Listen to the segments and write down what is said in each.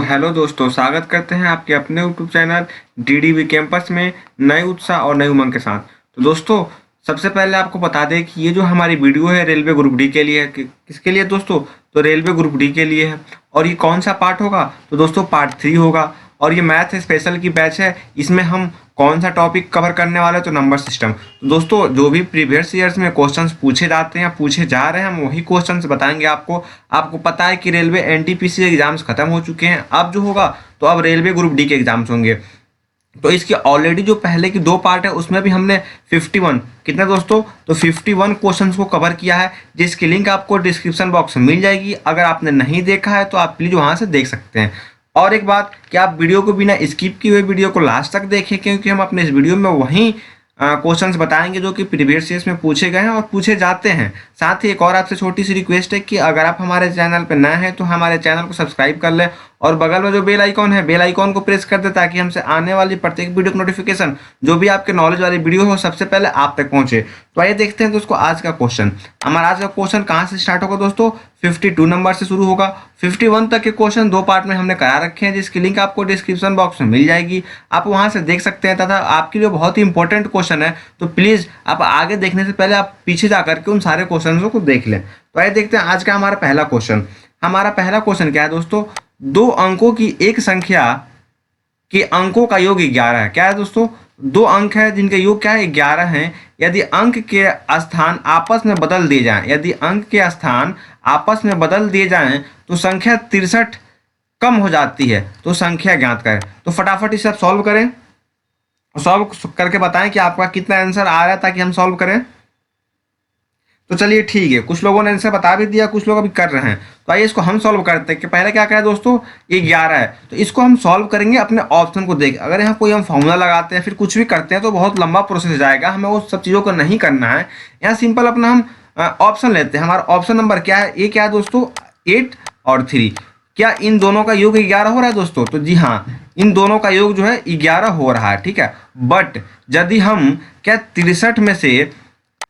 Hello दोस्तों, स्वागत करते हैं आपके अपने यूट्यूब चैनल डीडीवी कैंपस में नए उत्साह और नई उमंग के साथ। तो दोस्तों, सबसे पहले आपको बता दें कि ये जो हमारी वीडियो है रेलवे ग्रुप डी के लिए है। किसके लिए दोस्तों? तो रेलवे ग्रुप डी के लिए है। और ये कौन सा पार्ट होगा? तो दोस्तों पार्ट 3 होगा। और ये मैथ स्पेशल की बैच है। इसमें हम कौन सा टॉपिक कवर करने वाले हैं? तो नंबर सिस्टम। तो दोस्तों, जो भी प्रीवियस ईयर्स में क्वेश्चंस पूछे जाते हैं, पूछे जा रहे हैं, हम वही क्वेश्चंस बताएंगे आपको। आपको पता है कि रेलवे एनटीपीसी एग्जाम्स खत्म हो चुके हैं। अब जो होगा तो अब रेलवे ग्रुप डी के एग्जाम्स होंगे। तो इसके ऑलरेडी जो पहले की 2 पार्ट है उसमें भी हमने 51 कितने दोस्तों? तो 51 क्वेश्चंस को कवर किया है, जिसकी लिंक आपको डिस्क्रिप्शन बॉक्स में मिल जाएगी। अगर आपने नहीं देखा है तो आप प्लीज वहां से देख सकते हैं। और एक बात कि आप वीडियो को बिना स्किप किए हुए वीडियो को लास्ट तक देखें, क्योंकि हम अपने इस वीडियो में वहीं क्वेश्चंस बताएंगे जो कि प्रीवियस ईयर्स में पूछे गए हैं और पूछे जाते हैं। साथ ही एक और आपसे छोटी सी रिक्वेस्ट है कि अगर आप हमारे चैनल पर नए हैं तो हमारे चैनल को सब्सक्राइब कर लें और बगल में जो बेल आइकॉन है, बेल आइकॉन को प्रेस कर दें ताकि हमसे आने वाली प्रत्येक वीडियो की नोटिफिकेशन जो भी आपके नॉलेज वाली वीडियो हो सबसे पहले आप तक पहुंचे। तो आइए देखते हैं दोस्तों आज का क्वेश्चन। हमारा आज का क्वेश्चन कहाँ से स्टार्ट होगा दोस्तों? 52 नंबर से शुरू होगा। 51 तक के क्वेश्चन 2 पार्ट में हमने करा रखे हैं, जिसकी लिंक आपको डिस्क्रिप्शन बॉक्स में मिल जाएगी। आप वहां से देख सकते हैं। तथा आपके लिए बहुत ही इंपॉर्टेंट क्वेश्चन है, तो प्लीज आप आगे देखने से पहले आप पीछे जाकर के उन सारे क्वेश्चनों को देख लें। तो आइए देखते हैं आज का हमारा पहला क्वेश्चन। हमारा पहला क्वेश्चन क्या है दोस्तों? 2 अंकों की एक संख्या के अंकों का योग 11 है। क्या है दोस्तों? 2 अंक है जिनके योग क्या है? 11 है। यदि अंक के स्थान आपस में बदल दिए जाएं, यदि अंक के स्थान आपस में बदल दिए जाएं तो संख्या 63 कम हो जाती है। तो संख्या ज्ञात करें। तो फटाफट इसे आप सॉल्व करें, सॉल्व करके बताएं कि आपका कितना आंसर आ रहा है ताकि हम सॉल्व करें। तो चलिए ठीक है, कुछ लोगों ने आंसर बता भी दिया, कुछ लोग अभी कर रहे हैं। तो आइए इसको हम सॉल्व करते हैं कि पहले क्या करें दोस्तों? ये 11 है, तो इसको हम सॉल्व करेंगे अपने ऑप्शन को देख। अगर यहाँ कोई हम फॉर्मूला लगाते हैं फिर कुछ भी करते हैं तो बहुत लंबा प्रोसेस जाएगा, हमें वो सब चीज़ों को नहीं करना है। यहाँ सिंपल अपना हम ऑप्शन लेते हैं। हमारा ऑप्शन नंबर क्या है? ये क्या है दोस्तों? 8 और 3। क्या इन दोनों का योग 11 हो रहा है दोस्तों? तो जी हाँ, इन दोनों का योग जो है 11 हो रहा है। ठीक है, बट यदि हम क्या 63 में से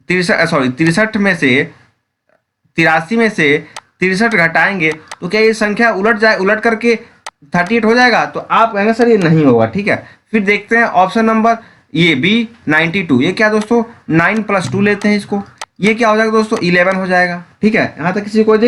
83 में से 63 घटाएंगे तो क्या ये संख्या उलट करके 38 हो जाएगा? तो आप कहेंगे सर ये नहीं होगा। ठीक है, फिर देखते हैं ऑप्शन नंबर ये बी 92। ये क्या दोस्तों? 9 + 2 लेते हैं इसको। ये क्या हो जाएगा दोस्तों? 11 हो जाएगा। ठीक है, यहाँ तक किसी कोई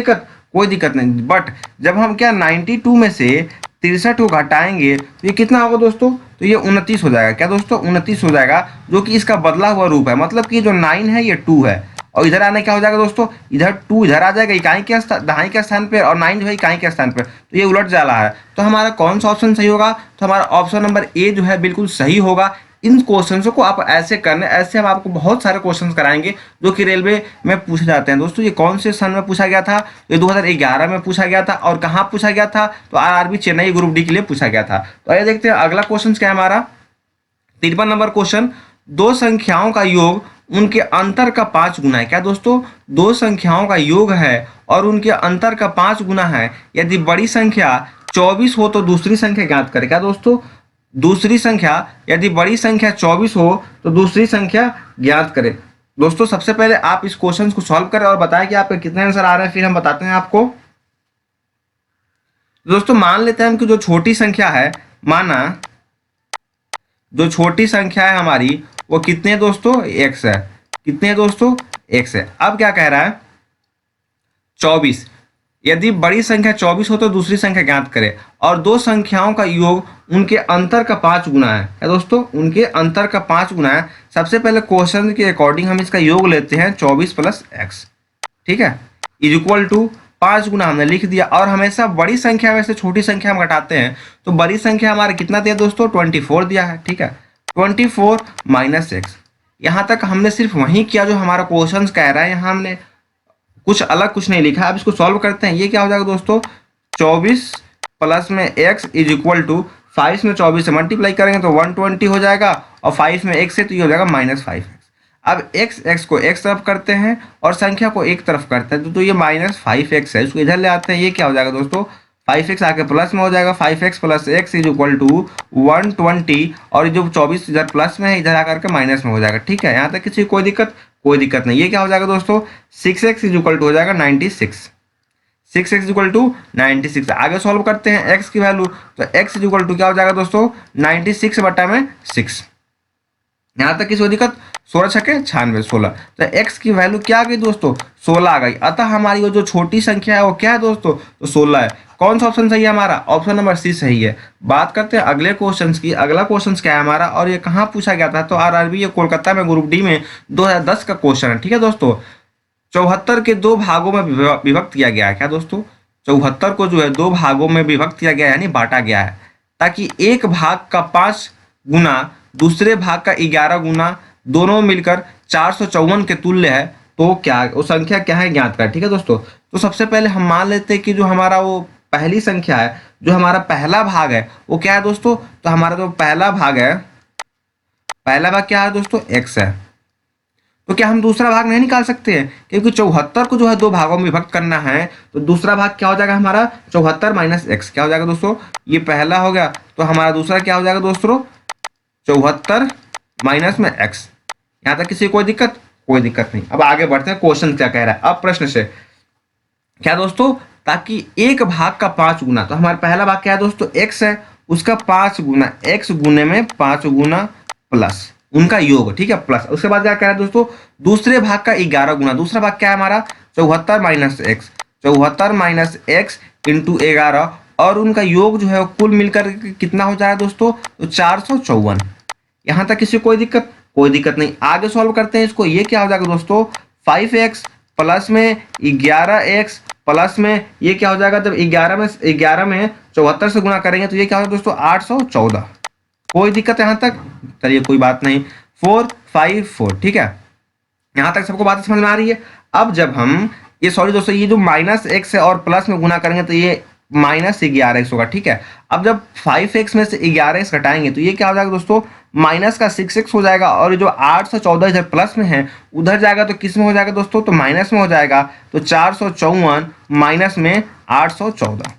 दिक्कत नहीं। बट जब हम क्या 92 में से 63 को घटाएंगे तो ये कितना होगा दोस्तों? तो ये 29 हो जाएगा। क्या दोस्तों? 29 हो जाएगा, जो कि इसका बदला हुआ रूप है। मतलब कि जो 9 है ये 2 है, और इधर आने क्या हो जाएगा दोस्तों? इधर 2 इधर आ जाएगा इकाई के दहाई के स्थान पे, और 9 जो है इकाई के स्थान पे। तो ये उलट जा रहा है। तो हमारा कौन सा ऑप्शन सही होगा? तो हमारा ऑप्शन नंबर ए जो है बिल्कुल सही होगा। इन क्वेश्चंस को आप ऐसे करने, ऐसे हम आपको बहुत सारे क्वेश्चंस कराएंगे जो कि रेलवे में पूछे जाते हैं। दोस्तों ये कौन से सन में पूछा गया था? ये 2011 में पूछा गया था। और कहाँ पूछा गया था? तो आरआरबी चेन्नई ग्रुप डी के लिए पूछा गया था। तो आइए देखते हैं अगला क्वेश्चन क्या है हमारा। 53 नंबर क्वेश्चन। 2 संख्याओं का योग उनके अंतर का 5 गुना है। क्या दोस्तों? 2 संख्याओं का योग है और उनके अंतर का 5 गुना है। यदि बड़ी संख्या 24 हो तो दूसरी संख्या ज्ञात करें। क्या दोस्तों? दूसरी संख्या, यदि बड़ी संख्या 24 हो तो दूसरी संख्या ज्ञात करें। दोस्तों सबसे पहले आप इस क्वेश्चन को सॉल्व करें और बताएं कि आपके कितने आंसर आ रहे हैं, फिर हम बताते हैं आपको। दोस्तों मान लेते हैं कि जो छोटी संख्या है, माना जो छोटी संख्या है हमारी वो कितने दोस्तों? x है। कितने दोस्तों? x है। अब क्या कह रहा है? 24। यदि बड़ी संख्या 24 हो तो दूसरी संख्या ज्ञात करें। और 2 संख्याओं का योग उनके अंतर का 5 गुना है। क्या दोस्तों? उनके अंतर का 5 गुना है। सबसे पहले क्वेश्चन के अकॉर्डिंग हम इसका योग लेते हैं 24 + x। ठीक है, = 5 गुना हमने लिख दिया। और हमेशा बड़ी संख्या में से छोटी संख्या हम घटाते हैं, तो बड़ी संख्या हमारा कितना दिया दोस्तों? 24 दिया है। ठीक है, 24 - x। यहाँ तक हमने सिर्फ वही किया जो हमारा क्वेश्चन कह रहा है। यहाँ हमने कुछ अलग कुछ नहीं लिखा। अब इसको सॉल्व करते हैं। ये क्या हो जाएगा दोस्तों? 24 + में x = 5 में 24 से मल्टीप्लाई करेंगे तो 120 हो जाएगा, और 5 में x है तो ये हो जाएगा -5x। अब x को एक तरफ करते हैं और संख्या को एक तरफ करते हैं, तो ये -5x है। इसको इधर ले आते हैं। ये क्या हो जाएगा दोस्तों? 5x आके प्लस में हो जाएगा। 5x + x = 120, और जो 24 इधर प्लस में है इधर आकर के माइनस में हो जाएगा। ठीक है, यहाँ तक किसी कोई दिक्कत नहीं। ये क्या हो जाएगा दोस्तों? 6x = हो जाएगा 96। 6x equal to 96। आगे सॉल्व करते हैं x की वैल्यू, तो x इक्वल टू क्या हो जाएगा दोस्तों 96 बटा में 6। यहाँ तक किसी को दिक्कत? 16 छके 96, 16। तो x की वैल्यू क्या आ गई दोस्तों 16 आ गई। अतः हमारी वो जो छोटी संख्या है वो क्या है दोस्तों, तो 16 है। कौन सा ऑप्शन सही है हमारा? ऑप्शन नंबर सी सही है। बात करते हैं अगले क्वेश्चन की। अगला क्वेश्चन क्या है हमारा, और ये कहाँ पूछा गया था? तो आरआरबी, ये कोलकाता में ग्रुप डी में 2010 का क्वेश्चन है। ठीक है दोस्तों, 74 के दो भागों में विभक्त किया गया है। क्या दोस्तों? 74 को जो है दो भागों में विभक्त किया गया है, यानी बांटा गया है, ताकि एक भाग का 5 गुना दूसरे भाग का 11 गुना दोनों मिलकर 454 के तुल्य है। तो क्या वो संख्या क्या है ज्ञात कर। ठीक है दोस्तों, तो सबसे पहले हम मान लेते हैं कि जो हमारा वो पहली संख्या है, जो हमारा पहला भाग है वो क्या है दोस्तों, तो हमारा जो पहला भाग है, पहला भाग क्या है दोस्तों x है। तो क्या हम दूसरा भाग नहीं निकाल सकते हैं? क्योंकि 74 को जो है दो भागों में विभक्त करना है, तो दूसरा भाग क्या हो जाएगा हमारा 74 माइनस x। क्या हो जाएगा दोस्तों, ये पहला हो गया, तो हमारा दूसरा क्या हो जाएगा दोस्तों 74 माइनस में x। यहाँ तक किसी को कोई दिक्कत? कोई दिक्कत नहीं। अब आगे बढ़ते हैं, क्वेश्चन क्या कह रहा है अब प्रश्न से। क्या दोस्तों, ताकि एक भाग का 5 गुना, तो हमारा पहला भाग क्या है दोस्तों x है, उसका 5 गुना x गुने में 5 गुना प्लस उनका योग। ठीक है, प्लस उसके बाद क्या कह रहा है दोस्तों, दूसरे भाग का 11 गुना। दूसरा भाग क्या है हमारा 74 minus x, 74 minus x into 11, और उनका योग जो है कुल मिलकर कितना हो जाएगा दोस्तों, तो 454। यहाँ तक किसी को कोई दिक्कत? कोई दिक्कत नहीं। आगे सॉल्व करते हैं इसको। ये क्या हो जाएगा दोस्तों 5x प्लस में 11x प्लस में ये क्या हो जाएगा, जब 11 में 74 से गुणा करेंगे तो ये क्या होगा दोस्तों 814। कोई दिक्कत यहाँ तक? चलिए कोई बात नहीं, 4 5 4। ठीक है, यहाँ तक सबको बात समझ में आ रही है। अब जब हम ये सॉरी दोस्तों, ये जो माइनस एक्स है और प्लस में गुना करेंगे तो ये माइनस 11x होगा। ठीक है, अब जब 5x में से 11x घटाएंगे तो ये क्या हो जाएगा दोस्तों माइनस का 6x हो जाएगा, और जो 814 इधर प्लस में है उधर जाएगा तो किस में हो जाएगा दोस्तों, तो माइनस में हो जाएगा। तो 454 माइनस में 814,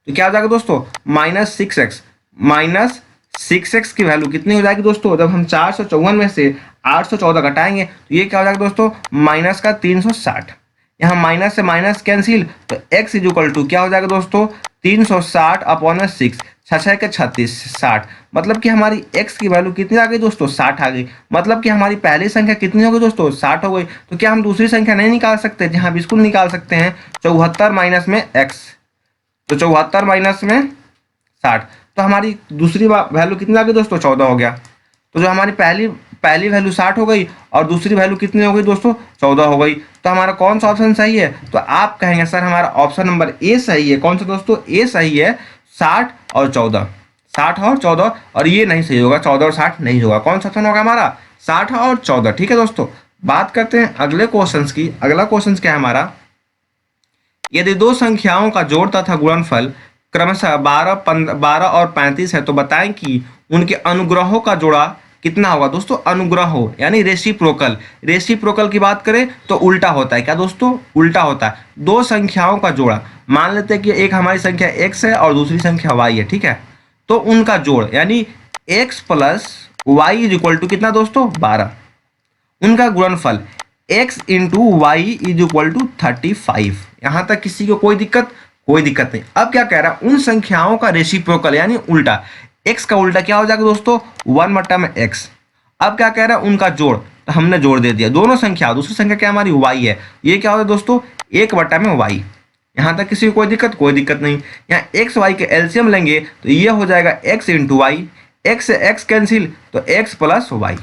तो क्या हो जाएगा दोस्तों माइनस 6x। माइनस 6x की वैल्यू कितनी हो जाएगी दोस्तों, जब हम 454 में से 814 घटाएंगे तो ये क्या हो जाएगा दोस्तों माइनस का 360। यहाँ माइनस से माइनस कैंसिल, तो x इक्वल टू क्या हो जाएगा दोस्तों 360 अपॉन में 6, 6 के 36 60। मतलब कि हमारी x की वैल्यू कितनी आ गई दोस्तों 60 आ गई। मतलब कि हमारी पहली संख्या कितनी हो गई दोस्तों 60 हो गई। तो क्या हम दूसरी संख्या नहीं निकाल सकते? जहाँ बिल्कुल निकाल सकते हैं। 74 माइनस में x, तो 74 माइनस में 60, तो हमारी दूसरी वैल्यू कितनी आ गई दोस्तों 14 हो गया। तो जो हमारी पहली वैल्यू 60 हो गई और दूसरी वैल्यू कितनी हो गई दोस्तों 14 हो गई। तो हमारा कौन सा ऑप्शन सही है? तो आप कहेंगे सर हमारा ऑप्शन नंबर ए सही है। कौन सा दोस्तों? ए सही है, 60 और 14, 60 और 14, और ये नहीं सही होगा, 14 और 60 नहीं होगा। कौन सा ऑप्शन होगा हमारा 60 और 14। ठीक है दोस्तों, बात करते हैं अगले क्वेश्चन की। अगला क्वेश्चन क्या है हमारा, यदि दो संख्याओं का जोड़ तथा गुणनफल क्रमशः 12 और 35 है तो बताएं कि उनके अनुग्रहों का जोड़ा कितना होगा। दोस्तों अनुग्रह यानी रेसिप्रोकल, रेसिप्रोकल की बात करें तो उल्टा होता है। क्या दोस्तों? उल्टा होता है। दो संख्याओं का जोड़ा, मान लेते हैं कि एक हमारी संख्या x है और दूसरी संख्या y है। ठीक है, तो उनका जोड़ यानी x plus y is equal to कितना दोस्तों 12। उनका गुणनफल x into y is equal to 35। यहाँ तक किसी को कोई दिक्कत? कोई दिक्कत नहीं। अब क्या कह रहा है, उन संख्याओं का रेसिप्रोकल यानी उल्टा, x का उल्टा क्या हो जाएगा दोस्तों 1 बटा में x। अब क्या कह रहा है, उनका जोड़, तो हमने जोड़ दे दिया दोनों संख्या। दूसरी संख्या क्या हमारी y है, ये क्या होगा दोस्तों 1 बटा में y। यहाँ तक किसी को कोई दिक्कत? कोई दिक्कत नहीं। यहाँ x y के एलसीएम लेंगे तो ये हो जाएगा x इंटू वाई, x से x कैंसिल तो x प्लस वाई,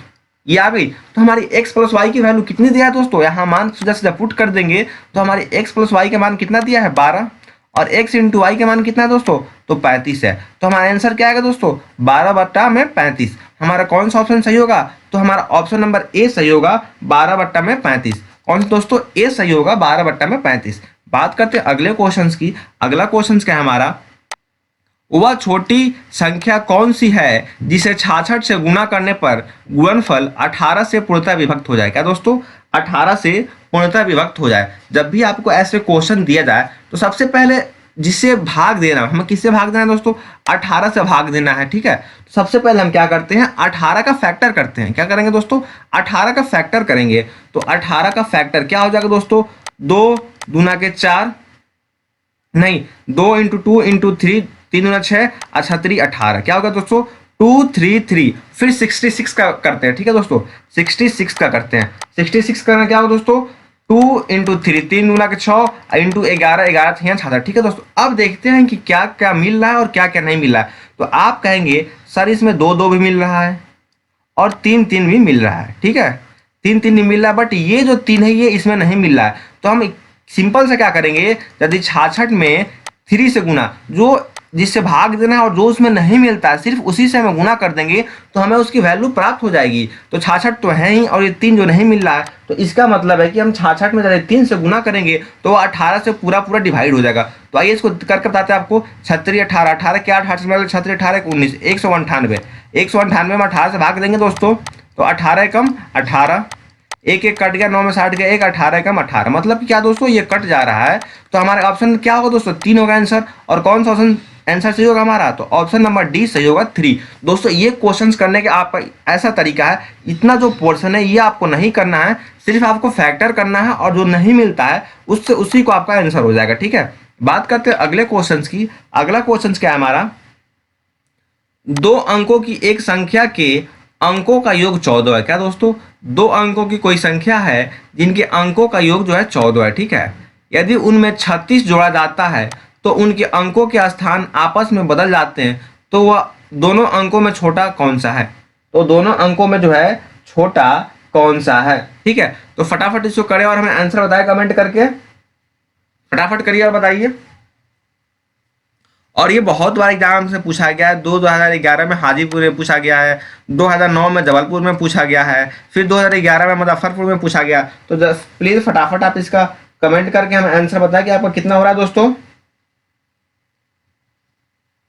ये आ गई। तो हमारी x प्लस वाई की वैल्यू कितनी दिया है दोस्तों, यहाँ मान सीधा सीधा पुट कर देंगे तो हमारी x प्लस वाई का मान कितना दिया है 12, और x इंटू वाई का मान कितना है दोस्तों, तो 35 है। तो हमारा आंसर क्या आएगा दोस्तों 12 बट्टा में 35। हमारा कौन सा ऑप्शन सही होगा, तो हमारा ऑप्शन नंबर ए सही होगा 12 बट्टा में 35। कौन सा दोस्तों? ए सही होगा 12 बट्टा में 35। बात करते हैं अगले क्वेश्चन की। अगला क्वेश्चन क्या है हमारा, वह छोटी संख्या कौन सी है जिसे 66 से गुणा करने पर गुणनफल 18 से पूर्णतः विभक्त हो जाए। क्या दोस्तों 18 से पूर्णतः विभक्त हो जाए। जब भी आपको ऐसे क्वेश्चन दिया जाए तो सबसे पहले जिससे भाग देना, हमें किससे भाग देना है दोस्तों 18 से भाग देना है। ठीक है, तो सबसे पहले हम क्या करते हैं 18 का फैक्टर करते हैं। क्या करेंगे दोस्तों 18 का फैक्टर करेंगे। तो 18 का फैक्टर क्या हो जाएगा दोस्तों 2 दूना के 4 नहीं, 2 × 2 × 3, 3×6 और 6×3 18। क्या होगा दोस्तों? 233। फिर 66 का करते हैं, ठीक है दोस्तों, 66 का करते हैं। 66 करना क्या होगा दोस्तों? 2 × 3, 3×6 इंटू 11, 11 3 66। ठीक है दोस्तों, अब देखते हैं कि क्या क्या मिल रहा है और क्या क्या नहीं मिल रहा है। तो आप कहेंगे सर इसमें 2 2 भी मिल रहा है और 3 3 भी मिल रहा है, ठीक है, 3 3 नहीं मिल रहा, बट ये जो 3 है ये इसमें नहीं मिल रहा है। तो हम सिंपल से क्या करेंगे, यदि 66 में 3 से गुना, जो जिससे भाग देना है और जो उसमें नहीं मिलता है सिर्फ उसी से हमें गुना कर देंगे तो हमें उसकी वैल्यू प्राप्त हो जाएगी। तो 66 तो है ही और ये 3 जो नहीं मिल रहा है, तो इसका मतलब है कि हम 66 में यदि 3 से गुना करेंगे तो 18 से पूरा पूरा डिवाइड हो जाएगा। तो आइए इसको करके बताते हैं आपको। 36 18, 18 क्या 18 से 36 18 19, 198। 198 में 18 से भाग देंगे दोस्तों तो 18 कम 18, एक एक कट गया, 9 में 60 गया, एक 18 कम 18, मतलब कि क्या दोस्तों ये कट जा रहा है। तो हमारा ऑप्शन क्या होगा दोस्तों? 3 होगा आंसर। और कौन सा ऑप्शन आंसर सही होगा हमारा? तो ऑप्शन नंबर डी सही होगा, 3। दोस्तों ये क्वेश्चंस करने के आपका ऐसा तरीका है, इतना जो पोर्शन है ये आपको नहीं करना है, सिर्फ आपको फैक्टर करना है और जो नहीं मिलता है उससे उसी को आपका आंसर हो जाएगा, ठीक है। बात करते हैं अगले क्वेश्चन की। अगला क्वेश्चन क्या है हमारा? 2 अंकों की एक संख्या के अंकों का योग 14 है। क्या दोस्तों? 2 अंकों की कोई संख्या है जिनके अंकों का योग जो है 14 है, ठीक है। यदि उनमें 36 जोड़ा जाता है तो उनके अंकों के स्थान आपस में बदल जाते हैं, तो वह दोनों अंकों में छोटा कौन सा है? तो दोनों अंकों में जो है छोटा कौन सा है, ठीक है। तो फटाफट इसको करें और हमें आंसर बताएं कमेंट करके, फटाफट करिए और बताइए। और ये बहुत बार एग्जाम से पूछा गया है। 2011 में हाजीपुर में पूछा गया है, 2009 में जबलपुर में पूछा गया है, फिर 2011 में मुजफ्फरपुर में पूछा गया। तो प्लीज फटाफट आप इसका कमेंट करके हमें आंसर बताएं कि आपका कितना हो रहा है दोस्तों।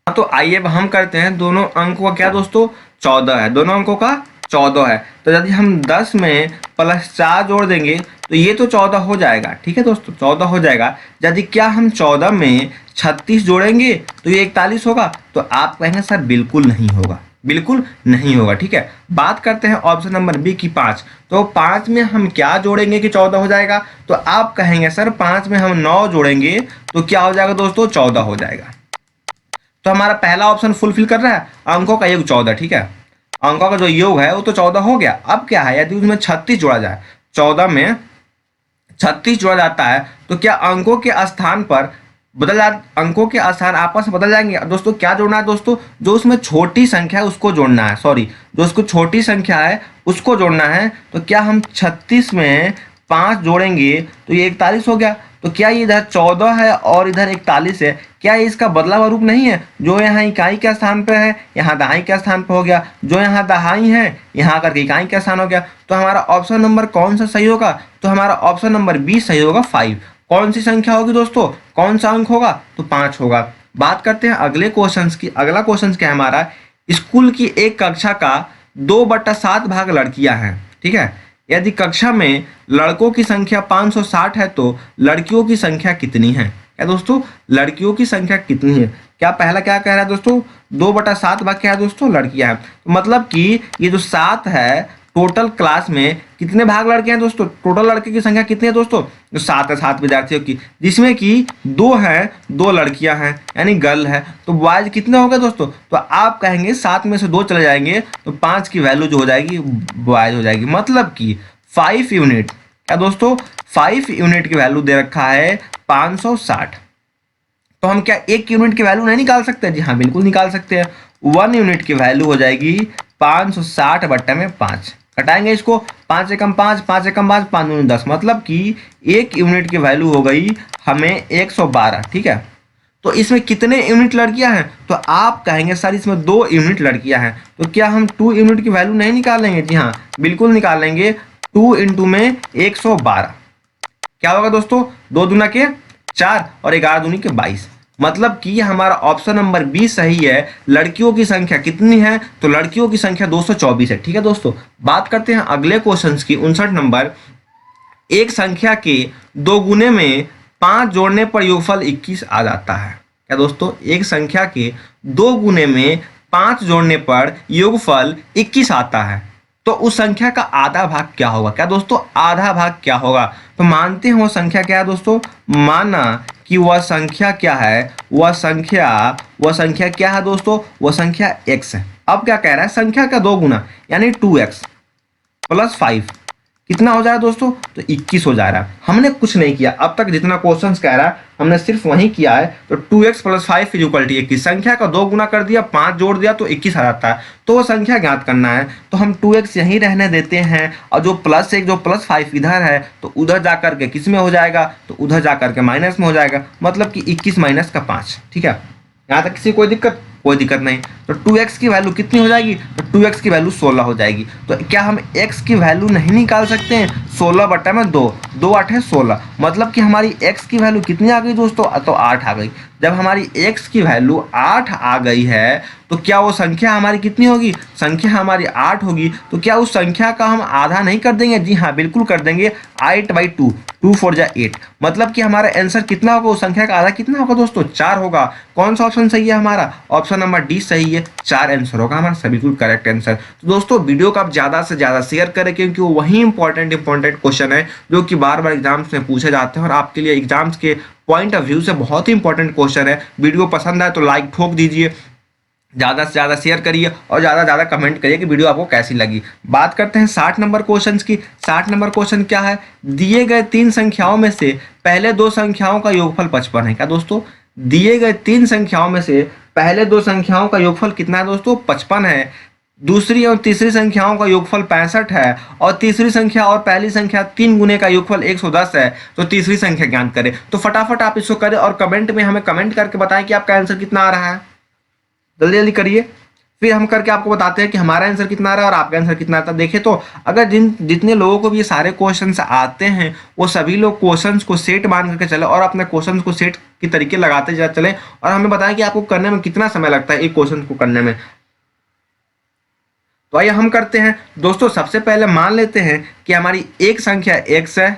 तो आइए अब हम करते हैं दोनों अंकों का क्या दोस्तों? 14 है, दोनों अंकों का 14 है। तो यदि हम 10 में +4 जोड़ देंगे तो ये तो 14 हो जाएगा, ठीक है दोस्तों, 14 हो जाएगा। यदि क्या हम 14 में 36 जोड़ेंगे तो ये 41 होगा? तो आप कहेंगे सर बिल्कुल नहीं होगा, बिल्कुल नहीं होगा, ठीक है। बात करते हैं ऑप्शन नंबर बी की 5। तो 5 में हम क्या जोड़ेंगे कि 14 हो जाएगा? तो आप कहेंगे सर 5 में हम 9 जोड़ेंगे तो क्या हो जाएगा दोस्तों? 14 हो जाएगा। तो हमारा पहला ऑप्शन फुलफिल कर रहा है, अंकों का योग 14, ठीक है, अंकों का जो योग है वो तो 14 हो गया। अब क्या है, यदि उसमें 36 जोड़ा जाए, 14 में 36 जोड़ा जाता है तो क्या अंकों के स्थान पर अंकों के स्थान आपस में बदल जाएंगे? दोस्तों क्या जोड़ना है दोस्तों? जो उसमें छोटी संख्या है उसको जोड़ना है, सॉरी, जो उसको छोटी संख्या है उसको जोड़ना है। तो क्या हम 36 में 5 जोड़ेंगे तो ये 41 हो गया। तो क्या ये इधर 14 है और इधर 41 है, क्या ये इसका बदला हुआ रूप नहीं है? जो यहाँ इकाई के स्थान पर है यहाँ दहाई के स्थान पर हो गया, जो यहाँ दहाई है यहाँ करके इकाई का स्थान हो गया। तो हमारा ऑप्शन नंबर कौन सा सही होगा? तो हमारा ऑप्शन नंबर बी सही होगा, 5। कौन सी संख्या होगी दोस्तों? कौन सा अंक होगा? तो 5 होगा। बात करते हैं अगले क्वेश्चन की। अगला क्वेश्चन क्या है हमारा? स्कूल की एक कक्षा का 2/7 भाग लड़कियां हैं, ठीक है। यदि कक्षा में लड़कों की संख्या 560 है तो लड़कियों की संख्या कितनी है? क्या दोस्तों? लड़कियों की संख्या कितनी है? क्या पहला क्या कह रहा है दोस्तों? 2/7 भाग क्या है दोस्तों? लड़कियां हैं। मतलब कि ये जो 7 है, टोटल क्लास में कितने भाग लड़के हैं दोस्तों? टोटल लड़के की संख्या कितनी है दोस्तों? जो 7 है, 7 विद्यार्थियों की, जिसमें कि 2 हैं, 2 लड़कियां हैं यानी गर्ल है। तो बॉयज कितने हो गए दोस्तों? तो आप कहेंगे 7 में से 2 चले जाएंगे तो 5 की वैल्यू जो हो जाएगी बॉयज हो जाएगी, मतलब कि 5 यूनिट। क्या दोस्तों? 5 यूनिट की वैल्यू दे रखा है 560। तो हम क्या 1 यूनिट की वैल्यू नहीं निकाल सकते? जी हाँ, बिल्कुल निकाल सकते हैं। 1 यूनिट की वैल्यू हो जाएगी 560/5। घटाएंगे इसको, 5 एकम 5, 5 एकम 5, 5 दूनी 10, मतलब कि 1 यूनिट की वैल्यू हो गई हमें 112, ठीक है। तो इसमें कितने यूनिट लड़कियां हैं? तो आप कहेंगे सर इसमें 2 यूनिट लड़कियां हैं। तो क्या हम 2 यूनिट की वैल्यू नहीं निकालेंगे? जी हाँ, बिल्कुल निकालेंगे। 2 × में 112 क्या होगा दोस्तों? 2 दूना के 4 और 11 दूनी के 22, मतलब कि हमारा ऑप्शन नंबर बी सही है। लड़कियों की संख्या कितनी है? तो लड़कियों की संख्या 224 है, ठीक है दोस्तों। बात करते हैं अगले क्वेश्चन की, 59 नंबर। एक संख्या के 2 गुने में 5 जोड़ने पर योगफल 21 आ जाता है। क्या दोस्तों? एक संख्या के 2 गुने में 5 जोड़ने पर योगफल 21 आता है, तो उस संख्या का आधा भाग क्या होगा? क्या दोस्तों? आधा भाग क्या होगा? तो मानते हैं वो संख्या क्या है दोस्तों? माना कि वह संख्या क्या है, वह संख्या क्या है दोस्तों, वह संख्या x है। अब क्या कह रहा है, संख्या का 2 गुना यानी 2x प्लस 5 कितना हो जा रहा है दोस्तों, तो 21 हो जा रहा है। हमने कुछ नहीं किया अब तक, जितना क्वेश्चन कह रहा है हमने सिर्फ वही किया है। तो 2x plus 5 is equal to 21, संख्या का 2 गुना कर दिया, 5 जोड़ दिया तो 21 आ जाता है। तो वो संख्या ज्ञात करना है, तो हम 2x यहीं रहने देते हैं, और जो प्लस 1 जो प्लस 5 इधर है तो उधर जाकर के किस में हो जाएगा, तो उधर जाकर के माइनस में हो जाएगा, मतलब कि 21 माइनस का 5। ठीक है, यहाँ तक किसी कोई दिक्कत नहीं। तो 2x की वैल्यू कितनी हो जाएगी, तो 2x की वैल्यू 16 हो जाएगी। तो क्या हम x की वैल्यू नहीं निकाल सकते हैं, 16 बटा में 2, 2 8 है 16, मतलब कि हमारी x की वैल्यू कितनी आ गई दोस्तों, तो 8 आ गई। जब हमारी x की वैल्यू 8 आ गई है तो क्या वो संख्या हमारी कितनी होगी, संख्या हमारी 8 होगी। तो क्या उस संख्या का हम आधा नहीं कर देंगे, जी हाँ बिल्कुल कर देंगे, 8/2, 2 4 जा 8, मतलब कि हमारा आंसर कितना होगा, उस संख्या का आधा कितना होगा दोस्तों, 4 होगा। कौन सा ऑप्शन सही है हमारा, ऑप्शन नंबर डी सही है, 4 आंसर होगा हमारा, सभी बिल्कुल करेक्ट आंसर। तो दोस्तों वीडियो को आप ज़्यादा से ज़्यादा शेयर करें, क्योंकि वो वही इंपॉर्टेंट क्वेश्चन है जो कि बार बार एग्जाम्स में पूछे जाते हैं, और आपके लिए एग्जाम्स के पॉइंट ऑफ व्यू से बहुत ही इंपॉर्टेंट क्वेश्चन है। वीडियो पसंद आए तो लाइक ठोक दीजिए, ज़्यादा से ज़्यादा शेयर करिए, और ज़्यादा से ज़्यादा कमेंट करिए कि वीडियो आपको कैसी लगी। बात करते हैं 60 नंबर क्वेश्चन की। 60 नंबर क्वेश्चन क्या है, दिए गए 3 संख्याओं में से पहले 2 संख्याओं का योगफल 55 है। क्या दोस्तों, दिए गए 3 संख्याओं में से पहले 2 संख्याओं का योगफल कितना है दोस्तों, 55 है। दूसरी और तीसरी संख्याओं का योगफल 65 है, और तीसरी संख्या और पहली संख्या 3 गुने का योगफल 110 है। तो तीसरी संख्या ज्ञात करें। तो फटाफट आप इसको करें, और कमेंट में हमें कमेंट करके बताएं कि आपका आंसर कितना आ रहा है, जल्दी जल्दी करिए, फिर हम करके आपको बताते हैं कि हमारा आंसर कितना आ रहा है और आपका आंसर कितना आता है। देखिए, तो अगर जितने लोगों को भी ये सारे क्वेश्चंस आते हैं, वो सभी लोग क्वेश्चंस को सेट मान करके चले, और अपने क्वेश्चंस को सेट की तरीके लगाते चले, और हमें बताएं कि आपको करने में कितना समय लगता है एक क्वेश्चन को करने में। तो आइए हम करते हैं दोस्तों। सबसे पहले मान लेते हैं कि हमारी एक संख्या x है,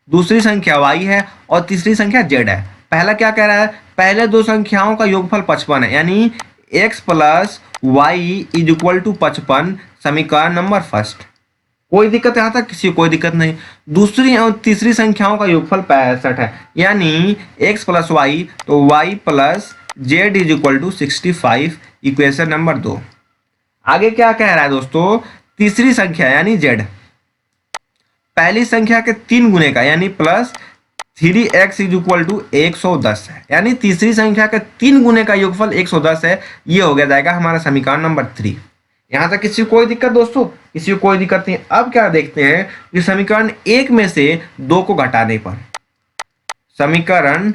दूसरी संख्या y है, और तीसरी संख्या z है। पहला क्या कह रहा है, पहले 2 संख्याओं का योगफल 55 है, यानी x plus y is equal to 55, समीकरण नंबर फर्स्ट। कोई दिक्कत यहाँ तक, किसी को कोई दिक्कत नहीं। दूसरी और तीसरी संख्याओं का योगफल 65 है, यानी x प्लस वाई, तो y plus z is equal to 65, equation number 2। आगे क्या कह रहा है दोस्तों, तीसरी संख्या यानी z पहली संख्या के 3 गुने का, यानी plus 3x is equal to 110 है, यानी तीसरी संख्या के 3 गुने का योगफल 110 है। ये हो गया जाएगा हमारा समीकरण नंबर 3। यहाँ तक किसी को कोई दिक्कत दोस्तों, किसी को कोई दिक्कत नहीं। अब क्या देखते हैं कि समीकरण 1 में से 2 को घटाने पर, समीकरण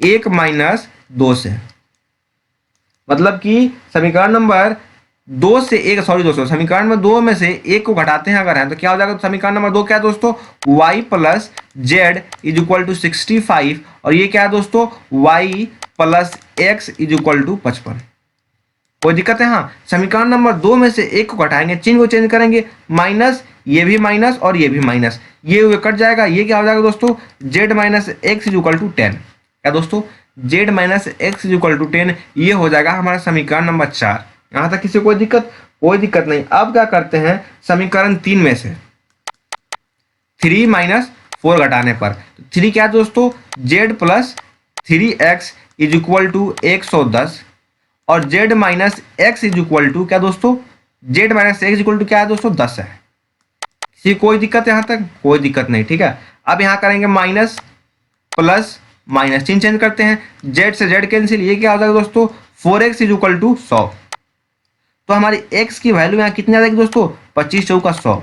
1 माइनस 2 से, मतलब कि समीकरण नंबर 2 से 1, सॉरी दोस्तों, समीकरण में 2 में से 1 को घटाते हैं अगर है, तो क्या हो जाएगा, तो समीकरण नंबर 2 क्या है दोस्तों, y plus z is equal to 65, और ये क्या है दोस्तों, y plus x is equal to 55। कोई दिक्कत है, हाँ। समीकरण नंबर 2 में से 1 को घटाएंगे, चिन्ह को चेंज करेंगे, माइनस, ये भी माइनस और ये भी माइनस, ये कट जाएगा। ये क्या हो जाएगा दोस्तों, z minus x is equal to 10। क्या दोस्तों, z minus x is equal to 10, ये हो जाएगा हमारा समीकरण नंबर 4। यहाँ तक किसी को कोई दिक्कत नहीं। अब क्या करते हैं, समीकरण 3 में से 3 माइनस 4 घटाने पर, 3 क्या है दोस्तों, z plus 3x is equal to 110, और z minus x is equal to क्या दोस्तों, z minus x equal to क्या है दोस्तों, 10 है। किसी कोई दिक्कत है यहाँ तक, कोई दिक्कत नहीं, ठीक है। अब यहाँ करेंगे माइनस प्लस माइनस, चिन्ह चेंज करते हैं, z से z कैंसिल, ये क्या हो जाएगा दोस्तों, 4x इज इक्वल टू 100। तो हमारी x की वैल्यू यहाँ कितनी आ जाएगी दोस्तों, 25 चौका 100।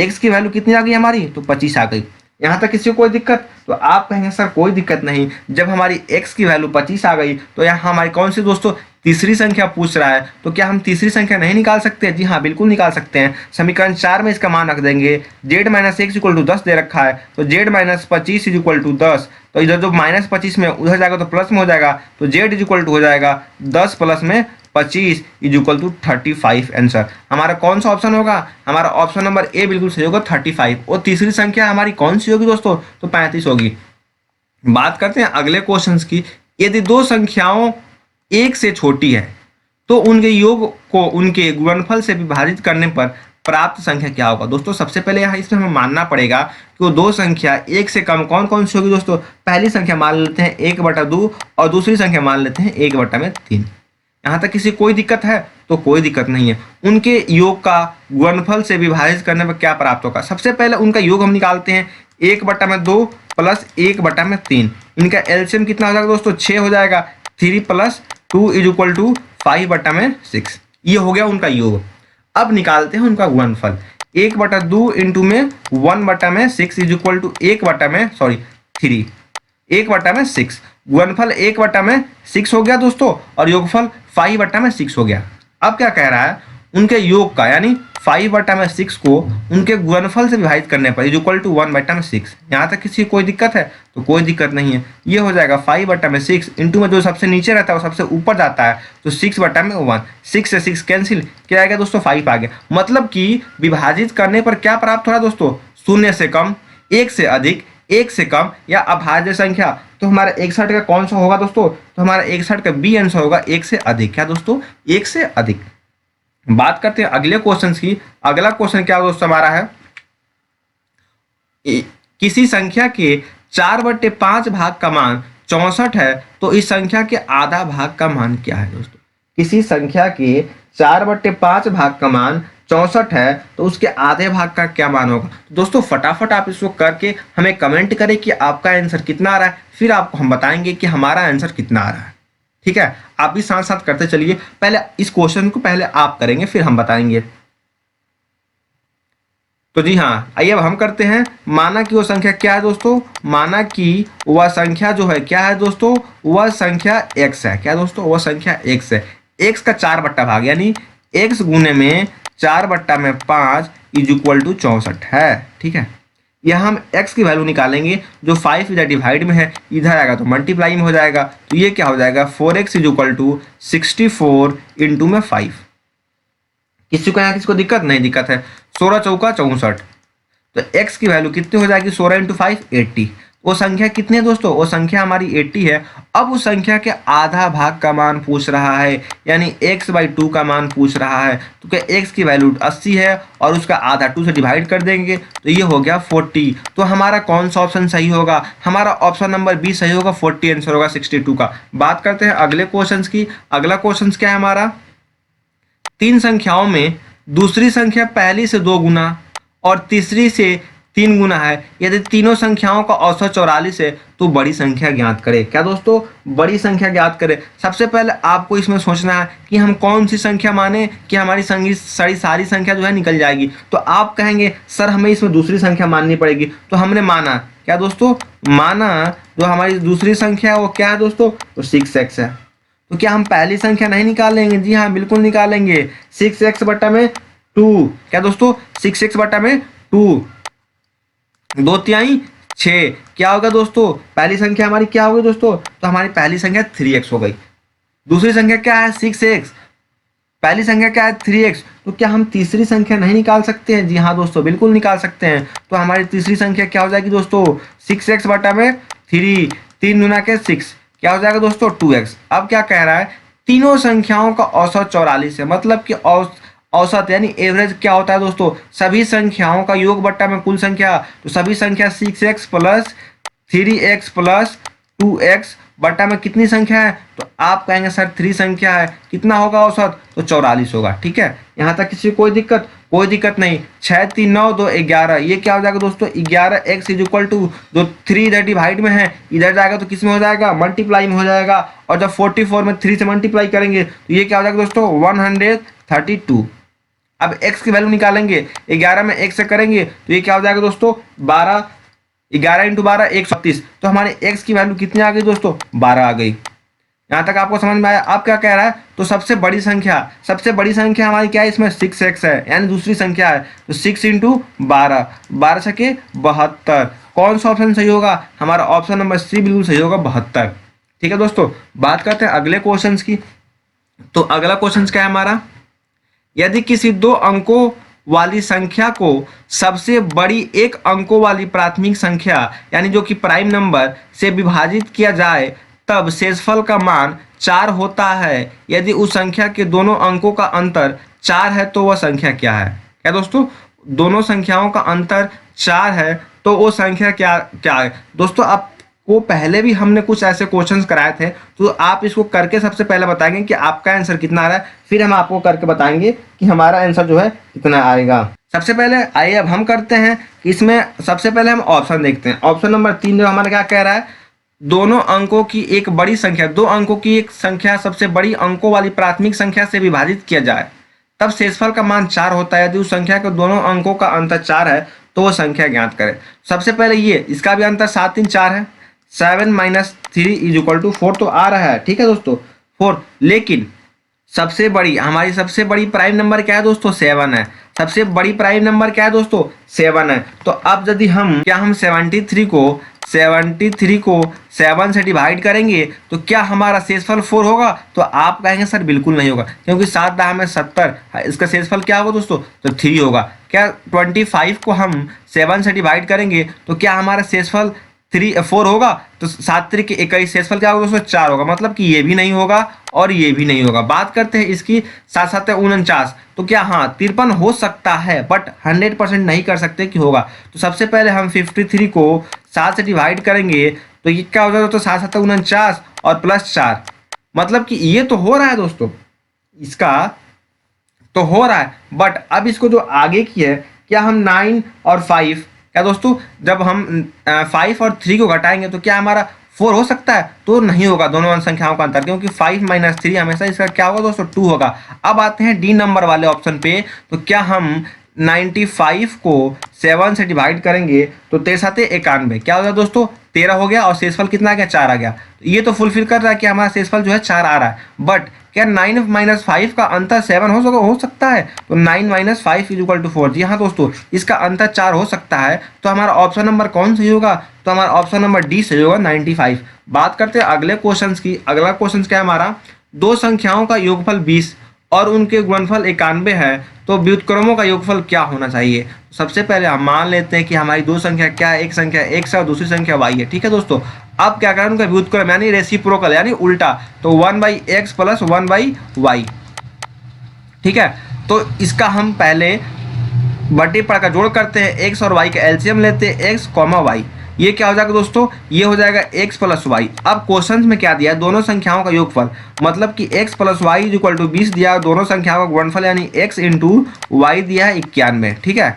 x की वैल्यू कितनी आ गई हमारी, तो 25 आ गई। यहाँ तक किसी को कोई दिक्कत, तो आप कहेंगे सर कोई दिक्कत नहीं, जब हमारी x की वैल्यू 25 आ गई तो यहाँ हमारी कौन सी दोस्तों, तीसरी संख्या पूछ रहा है, तो क्या हम तीसरी संख्या नहीं निकाल सकते, जी हाँ बिल्कुल निकाल सकते हैं। समीकरण 4 में इसका मान रख देंगे, z minus x equal to 10 दे रखा है, तो z minus 25 is equal to 10, तो इधर जो माइनस 25 में उधर जाएगा तो प्लस में हो जाएगा, तो z इज इक्वल टू हो जाएगा 10 प्लस में 25 इज इक्वल टू 35। आंसर हमारा कौन सा ऑप्शन होगा, हमारा ऑप्शन नंबर ए बिल्कुल सही होगा, 35। और तीसरी संख्या हमारी कौन सी होगी दोस्तों, तो 35 होगी। बात करते हैं अगले क्वेश्चंस की। यदि 2 संख्याओं 1 से छोटी है तो उनके योग को उनके गुणनफल से विभाजित करने पर प्राप्त संख्या क्या होगा। दोस्तों सबसे पहले यहाँ इसमें हमें मानना पड़ेगा कि वो दो संख्या एक से कम कौन कौन सी होगी। दोस्तों पहली संख्या मान लेते हैं 1/2 और दूसरी संख्या मान लेते हैं 1/3। यहाँ तक किसी कोई दिक्कत है? तो कोई दिक्कत नहीं है। उनके योग का गुणनफल से विभाजित करने पर क्या प्राप्त होगा। सबसे पहले उनका योग हम निकालते हैं 1/2 प्लस 1/3। इनका एलसीएम कितना हो जाएगा दोस्तों? 6 हो जाएगा। 3 + 2 = 5/6। ये हो गया उनका योग। अब निकालते हैं उनका गुणनफल। 1/2 इंटू में 1/6 = 3। 1/6 गुणनफल 1/6 हो गया दोस्तों और योगफल 5/6 हो गया। अब क्या कह रहा है? उनके योग का यानी 5/6 को उनके गुणनफल से विभाजित करने पर = 1/6। यहाँ तक किसी कोई दिक्कत है? तो कोई दिक्कत नहीं है। ये हो जाएगा 5/6 इंटू में जो सबसे नीचे रहता है वो सबसे ऊपर जाता है तो 6/1। 6 से 6 कैंसिल, क्या आएगा दोस्तों? 5 आ गया। मतलब कि विभाजित करने पर क्या प्राप्त हो रहा है दोस्तों? 0 से कम, 1 से अधिक, 1 से कम या अभाज्य संख्या। तो हमारा 61 का कौन सा होगा दोस्तों? तो हमारा 61 का बी आंसर होगा 1 से अधिक। क्या दोस्तों? 1 से अधिक। बात करते हैं अगले क्वेश्चन की। अगला क्वेश्चन क्या दोस्तों हमारा है? किसी संख्या के 4/5 भाग का मान 64 है तो इस संख्या के आधा भाग का मान क्या है दोस्तों? किसी संख्या के 4/5 भाग का मान 64 है तो उसके आधे भाग का क्या मान होगा। दोस्तों फटाफट आप इसको करके हमें कमेंट करें कि आपका आंसर कितना आ रहा है, फिर आपको हम बताएंगे कि हमारा आंसर कितना आ रहा है। ठीक है, आप भी साथ साथ करते चलिए। पहले इस क्वेश्चन को पहले आप करेंगे फिर हम बताएंगे। तो जी हाँ, आइए अब हम करते हैं। माना कि वो संख्या क्या है दोस्तों? माना कि वह संख्या जो है क्या है दोस्तों? वह संख्या x है। क्या दोस्तों? वह संख्या x है। x का 4 भाग यानी x गुने में 4/5 = 64 है। ठीक है, यहाँ हम x की वैल्यू निकालेंगे जो 5 इधर डिवाइड में है, इधर आएगा तो मल्टीप्लाई में हो जाएगा। तो ये क्या हो जाएगा? 4x = 64 इंटू में 5। किसी को यहाँ किसी को दिक्कत नहीं? दिक्कत है। 16 चौका 64। तो x की वैल्यू कितनी हो जाएगी? 16 × 5 80। वो संख्या कितनी है दोस्तों? वो संख्या हमारी 80 है। अब उस संख्या के आधा भाग का मान पूछ रहा है यानी x/2 का मान पूछ रहा है। तो क्या x की वैल्यू 80 है और उसका आधा 2 से डिवाइड कर देंगे तो ये हो गया 40। तो हमारा कौन सा ऑप्शन सही होगा? हमारा ऑप्शन नंबर बी सही होगा। 40 आंसर होगा 62 का। बात करते हैं अगले क्वेश्चन की। अगला क्वेश्चन क्या है हमारा? 3 संख्याओं में दूसरी संख्या पहली से 2 गुना और तीसरी से 3 गुना है। यदि तीनों संख्याओं का औसत 44 है तो बड़ी संख्या ज्ञात करें। क्या दोस्तों? बड़ी संख्या ज्ञात करें। सबसे पहले आपको इसमें सोचना है कि हम कौन सी संख्या माने कि हमारी सारी संख्या जो है निकल जाएगी। तो आप कहेंगे सर हमें इसमें दूसरी संख्या माननी पड़ेगी। तो हमने माना क्या दोस्तों? माना जो हमारी दूसरी संख्या है वो क्या है दोस्तों? तो 6x है। तो क्या हम पहली संख्या नहीं निकालेंगे? जी हाँ बिल्कुल निकालेंगे। 6x/2। क्या दोस्तों? 6x/2 2/3 6। क्या होगा दोस्तों? पहली संख्या हमारी क्या होगी दोस्तों? तो हमारी पहली संख्या 3x हो गई। दूसरी संख्या क्या है? 6x। पहली संख्या क्या है? 3x। तो क्या हम तीसरी संख्या नहीं निकाल सकते हैं? जी हाँ दोस्तों बिल्कुल निकाल सकते हैं। तो हमारी तीसरी संख्या क्या हो जाएगी दोस्तों? 6x/3। 3 गुना के 6 क्या हो जाएगा दोस्तों? 2x। अब क्या कह रहा है? तीनों संख्याओं का औसत 44 है। मतलब कि औसत यानी एवरेज क्या होता है दोस्तों? सभी संख्याओं का योग बट्टा में कुल संख्या। तो सभी संख्या 6x + 3x + 2x बट्टा में कितनी संख्या है? तो आप कहेंगे सर 3 संख्या है, कितना होगा औसत? तो 44 होगा। ठीक है, यहाँ तक किसी कोई दिक्कत? कोई दिक्कत नहीं। 6 3 9 2 11। ये क्या हो जाएगा दोस्तों? 11x = जो 3 इधर डिवाइड में है इधर जाएगा तो किस में हो जाएगा? मल्टीप्लाई में हो जाएगा। और जब 44 में 3 से मल्टीप्लाई करेंगे तो ये क्या हो जाएगा दोस्तों? 132। अब x की वैल्यू निकालेंगे। 11 में 1 से करेंगे तो ये क्या हो जाएगा दोस्तों? 12। 11 × 12 136। तो हमारे x की वैल्यू कितनी आ गई दोस्तों? 12 आ गई। यहाँ तक आपको समझ में आया? आप क्या कह रहा है? तो सबसे बड़ी संख्या हमारी क्या है इसमें? 6x है यानी दूसरी संख्या है। तो 6 × 12 12 छके 72। कौन सा ऑप्शन सही होगा? हमारा ऑप्शन नंबर सी बिल्कुल सही होगा, 72। ठीक है दोस्तों, बात करते हैं अगले क्वेश्चन की। तो अगला क्वेश्चन क्या है हमारा? यदि किसी 2 अंकों वाली संख्या को सबसे बड़ी 1 अंकों वाली प्राथमिक संख्या यानी जो कि प्राइम नंबर से विभाजित किया जाए तब शेषफल का मान 4 होता है। यदि उस संख्या के दोनों अंकों का अंतर 4 है तो वह संख्या क्या है? क्या दोस्तों, दोनों संख्याओं का अंतर 4 है, तो वो संख्या क्या क्या है दोस्तों। आपको पहले भी हमने कुछ ऐसे क्वेश्चंस कराए थे, तो आप इसको करके सबसे पहले बताएंगे कि आपका आंसर कितना आ रहा है, फिर हम आपको करके बताएंगे कि हमारा आंसर जो है कितना आएगा। सबसे पहले आइए अब हम करते हैं कि इसमें सबसे पहले हम ऑप्शन देखते हैं। ऑप्शन नंबर 3 जो हमारा क्या कह रहा है, दोनों अंकों की एक बड़ी संख्या, दो अंकों की एक संख्या सबसे बड़ी अंकों वाली प्राथमिक संख्या से विभाजित किया जाए, तब शेषफल का मान 4 होता है। यदि उस संख्या के दोनों अंकों का अंतर 4 है तो वो संख्या ज्ञात करें। सबसे पहले ये, इसका भी अंतर 7 3 4 है, 7 माइनस 3 इज इक्वल टू 4 तो आ रहा है, ठीक है दोस्तों 4। लेकिन सबसे बड़ी, हमारी सबसे बड़ी प्राइम नंबर क्या है दोस्तों, 7 है। सबसे बड़ी प्राइम नंबर क्या है दोस्तों, 7 है। तो अब यदि हम 73 को 7 से डिवाइड करेंगे तो क्या हमारा शेषफल 4 होगा? तो आप कहेंगे सर बिल्कुल नहीं होगा, क्योंकि 7 दहा में 70, इसका शेषफल क्या होगा दोस्तों, तो 3 होगा। क्या 25 को हम 7 से डिवाइड करेंगे तो क्या हमारा शेषफल 4 होगा? तो 7 त्रिक 21, शेषफल क्या होगा दोस्तों, 4 होगा। मतलब कि ये भी नहीं होगा और ये भी नहीं होगा। बात करते हैं इसकी 7 7 49, तो क्या हाँ 53 हो सकता है, बट 100% नहीं कर सकते कि होगा। तो सबसे पहले हम 53 को 7 से डिवाइड करेंगे तो ये क्या हो जाएगा दोस्तों, 7 7 49 और प्लस 4, मतलब कि ये तो हो रहा है दोस्तों, इसका तो हो रहा है। बट अब इसको जो आगे की है, क्या हम 9 और 5, क्या दोस्तों जब हम 5 और 3 को घटाएंगे तो क्या हमारा 4 हो सकता है? तो नहीं होगा दोनों संख्याओं का अंतर, क्योंकि 5 माइनस 3 हमेशा इसका क्या होगा दोस्तों, 2 होगा। अब आते हैं डी नंबर वाले ऑप्शन पे, तो क्या हम 95 को 7 से डिवाइड करेंगे तो 13 91, क्या हो गया दोस्तों, 13 हो गया और शेषफल कितना आ गया, 4 आ गया। तो ये तो फुलफिल कर रहा है कि हमारा शेषफल जो है 4 आ रहा है। बट क्या 9 माइनस 5 का अंतर 7 हो सकता है? तो 9 माइनस 5 इज इक्वल टू 4। जी हाँ दोस्तों, इसका अंतर 4 हो सकता है। तो हमारा ऑप्शन नंबर कौन सही होगा? तो हमारा ऑप्शन नंबर डी सही होगा, 95। बात करते हैं अगले क्वेश्चन की। अगला क्वेश्चन क्या है हमारा, दो संख्याओं का योगफल 20 और उनके गुणनफल 91 है, तो व्युत्क्रमों का योगफल क्या होना चाहिए? सबसे पहले हम मान लेते हैं कि हमारी दो संख्या क्या है, एक संख्या x है और दूसरी संख्या y है, ठीक है दोस्तों। अब क्या करें, उनका व्युत्क्रम यानी रेसिप्रोकल यानी उल्टा, तो 1/x प्लस 1/y, ठीक है। तो इसका हम पहले बटे पर का जोड़ करते हैं, x और y का एलसीएम लेते हैं, x, y। ये क्या हो जाएगा दोस्तों, ये हो जाएगा x प्लस वाई। अब क्वेश्चन में क्या दिया है, दोनों संख्याओं का योगफल, मतलब कि x plus y is equal to 20 दिया, दोनों संख्याओं का गुणनफल यानी x इंटू वाई दिया है 91, ठीक है।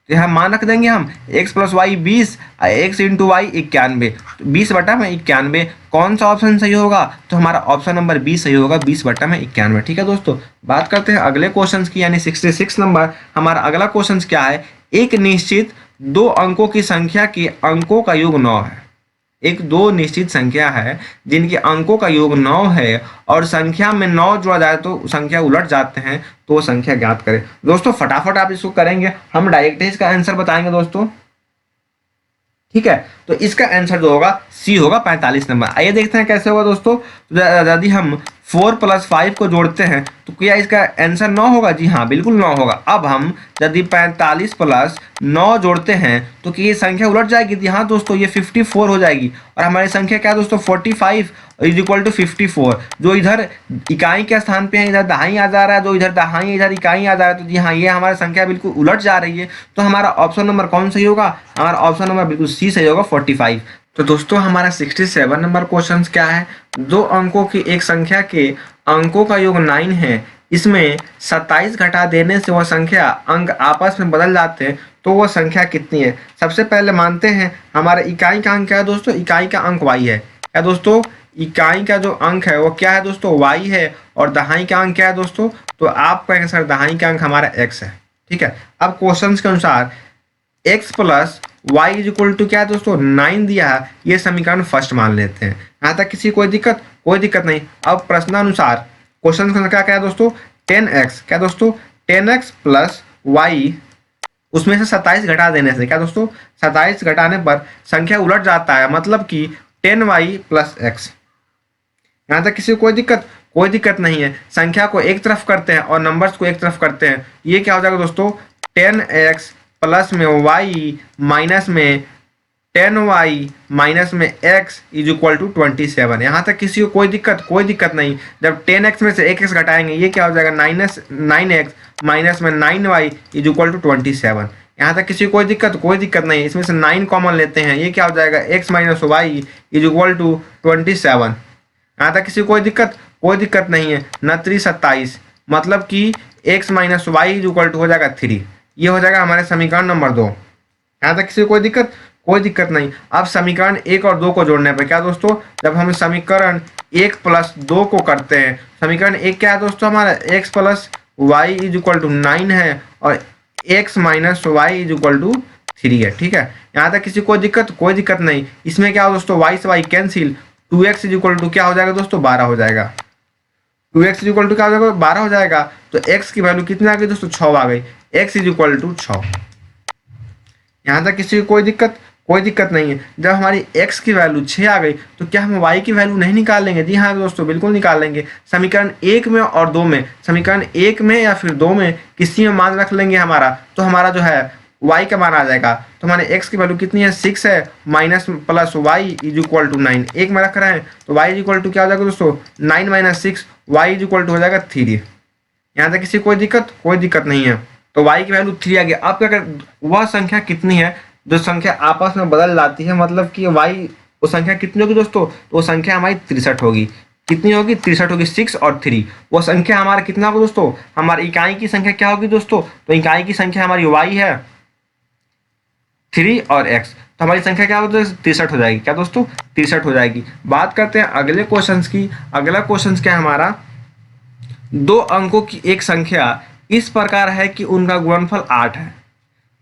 तो यहाँ मान रख देंगे हम, x plus y 20, x into y 91, 20/91। कौन सा ऑप्शन सही होगा? तो हमारा ऑप्शन नंबर बी सही होगा, 20/91, ठीक है दोस्तों। बात करते हैं अगले क्वेश्चन की, यानी 66 नंबर हमारा अगला क्वेश्चन क्या है, एक निश्चित दो अंकों की संख्या के अंकों का योग 9 है। एक दो निश्चित संख्या है जिनके अंकों का योग 9 है और संख्या में 9 जोड़ा जाए तो संख्या उलट जाते हैं, तो वो संख्या ज्ञात करें। दोस्तों फटाफट आप इसको करेंगे, हम डायरेक्ट इसका आंसर बताएंगे दोस्तों, ठीक है। तो इसका आंसर जो होगा सी होगा, 45 नंबर। आइए देखते हैं कैसे होगा दोस्तों। यदि हम 4 + 5 को जोड़ते हैं तो क्या इसका आंसर 9 होगा? जी हाँ बिल्कुल 9 होगा। अब हम यदि 45 + 9 जोड़ते हैं तो क्या ये संख्या उलट जाएगी? जी हाँ दोस्तों, ये 54 हो जाएगी। और हमारी संख्या क्या है दोस्तों, 45 इज इक्वल टू 54। जो इधर इकाई के स्थान पे है, इधर दहाई आ जा रहा है, जो इधर दहाई इधर इकाई आ जा रहा है, तो जी हाँ ये हमारी संख्या बिल्कुल उलट जा रही है। तो हमारा ऑप्शन नंबर कौन सही होगा? हमारा ऑप्शन नंबर बिल्कुल सी सही होगा, 45। तो दोस्तों हमारा 67 नंबर क्वेश्चन क्या है, दो अंकों की एक संख्या के अंकों का योग 9 है, इसमें 27 घटा देने से वह संख्या अंक आपस में बदल जाते हैं, तो वह संख्या कितनी है? सबसे पहले मानते हैं हमारे इकाई का अंक क्या है दोस्तों, इकाई का अंक y है। क्या दोस्तों, इकाई का जो अंक है वो क्या है दोस्तों, y है। और दहाई का अंक क्या है दोस्तों, तो आप कहेंगे सर दहाई का अंक हमारा x है, ठीक है। अब क्वेश्चन के अनुसार x plus y is equal to क्या है दोस्तों, 9 दिया है। ये समीकरण फर्स्ट मान लेते हैं। यहाँ तक किसी कोई दिक्कत नहीं। अब प्रश्नानुसार क्वेश्चन का क्या है दोस्तों, 10x, क्या दोस्तों 10x प्लस y, उसमें से 27 घटा देने से क्या दोस्तों, 27 घटाने पर संख्या उलट जाता है, मतलब कि 10y प्लस x। यहाँ तक किसी को कोई दिक्कत नहीं है। संख्या को एक तरफ करते हैं और नंबर्स को एक तरफ करते हैं। ये क्या हो जाएगा दोस्तों, 10x प्लस में y माइनस में 10y माइनस में x इज इक्वल टू 27। यहाँ तक किसी को कोई दिक्कत नहीं। जब 10x में से एक x घटाएंगे ये क्या हो जाएगा 9x माइनस में 9y इज इक्वल टू 27। यहाँ तक किसी को कोई दिक्कत नहीं। इसमें से 9 कॉमन लेते हैं, ये क्या हो जाएगा x minus y is equal to 27। यहाँ तक किसी को कोई दिक्कत नहीं है। 9 27 मतलब कि x minus y is equal to हो जाएगा 3। ये हो जाएगा हमारे समीकरण नंबर 2। यहाँ तक किसी को कोई दिक्कत नहीं। अब समीकरण 1 और 2 को जोड़ने पर क्या दोस्तों, जब हम समीकरण 1 प्लस 2 को करते हैं, समीकरण 1 क्या है दोस्तों हमारा x plus y is equal to 9 है और x minus y is equal to 3 है। ठीक है, यहाँ तक किसी को कोई दिक्कत नहीं। इसमें क्या हो दोस्तों, y से y cancel, 2x is equal to क्या हो जाएगा दोस्तों 12 हो जाएगा। 2x इज इक्वल टू क्या हो जाएगा 12 हो जाएगा। तो x की वैल्यू कितनी आ गई दोस्तों 6 आ गई। x is equal to 6। यहाँ तक किसी को कोई दिक्कत नहीं है। जब हमारी x की वैल्यू 6 आ गई तो क्या हम y की वैल्यू नहीं निकाल लेंगे? जी हाँ दोस्तों, बिल्कुल निकाल लेंगे। समीकरण 1 में और 2 में, समीकरण 1 में या फिर 2 में किसी में मान रख लेंगे हमारा, तो हमारा जो है y का मान आ जाएगा। तो हमारे x की वैल्यू कितनी है 6 है, minus plus y is equal to 9। 1 में रख रहे हैं तो y इज इक्वल टू क्या हो जाएगा दोस्तों 9 minus 6, y is equal to हो जाएगा 3। यहाँ तक किसी कोई दिक्कत नहीं है। तो y की वैल्यू 3 आ गया। अब क्या कर, वह संख्या कितनी है जो संख्या आपस में बदल जाती है, मतलब कि y वो संख्या कितनी होगी दोस्तों, तो वो संख्या हमारी 63 होगी। कितनी होगी 63 होगी, 6 और 3। वो संख्या हमारा कितना होगा दोस्तों, हमारी इकाई की संख्या क्या होगी दोस्तों, तो इकाई की संख्या हमारी y है 3 और x, तो हमारी संख्या क्या होगी 63 हो जाएगी। क्या दोस्तों 63 हो जाएगी। बात करते हैं अगले क्वेश्चन की। अगला क्वेश्चन क्या है हमारा, 2 अंकों की एक संख्या इस प्रकार है कि उनका गुणनफल 8 है।